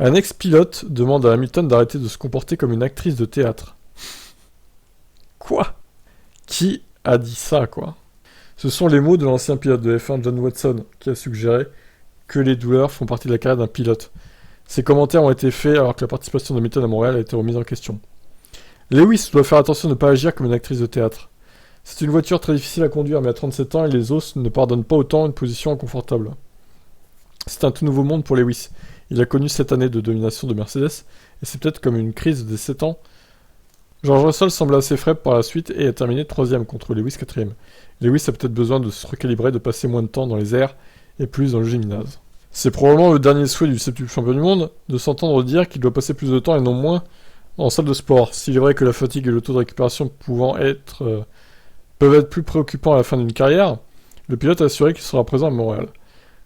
Un ex-pilote demande à Hamilton d'arrêter de se comporter comme une actrice de théâtre. Quoi? Qui a dit ça, quoi? Ce sont les mots de l'ancien pilote de F1 John Watson, qui a suggéré que les douleurs font partie de la carrière d'un pilote. Ces commentaires ont été faits alors que la participation d'Hamilton à Montréal a été remise en question. Lewis doit faire attention de ne pas agir comme une actrice de théâtre. C'est une voiture très difficile à conduire, mais à 37 ans, les os ne pardonnent pas autant une position inconfortable. C'est un tout nouveau monde pour Lewis. Il a connu cette année de domination de Mercedes, et c'est peut-être comme une crise des 7 ans. George Russell semble assez faible par la suite et a terminé 3ème contre Lewis 4ème. Lewis a peut-être besoin de se recalibrer, de passer moins de temps dans les airs et plus dans le gymnase. C'est probablement le dernier souhait du septuple champion du monde, de s'entendre dire qu'il doit passer plus de temps et non moins en salle de sport. S'il est vrai que la fatigue et le taux de récupération peuvent être plus préoccupants à la fin d'une carrière, le pilote a assuré qu'il sera présent à Montréal.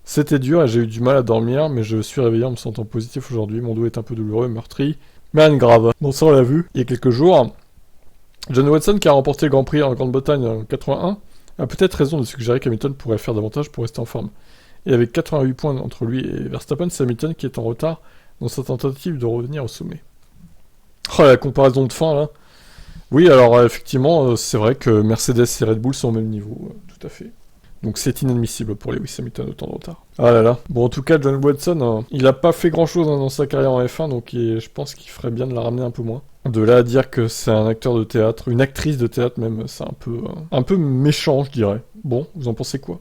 C'était dur et j'ai eu du mal à dormir, mais je suis réveillé en me sentant positif aujourd'hui. Mon dos est un peu douloureux, meurtri, mais rien de grave. Bon, ça on l'a vu il y a quelques jours. John Watson, qui a remporté le Grand Prix en Grande-Bretagne en 81, a peut-être raison de suggérer qu'Hamilton pourrait faire davantage pour rester en forme. Et avec 88 points entre lui et Verstappen, c'est Hamilton qui est en retard dans sa tentative de revenir au sommet. Oh, la comparaison de fin, là. Oui, alors effectivement, c'est vrai que Mercedes et Red Bull sont au même niveau, tout à fait. Donc c'est inadmissible pour Lewis Hamilton autant de retard. Ah là là. Bon, en tout cas, John Watson, il a pas fait grand-chose dans sa carrière en F1, donc je pense qu'il ferait bien de la ramener un peu moins. De là à dire que c'est un acteur de théâtre, une actrice de théâtre même, c'est un peu méchant, je dirais. Bon, vous en pensez quoi ?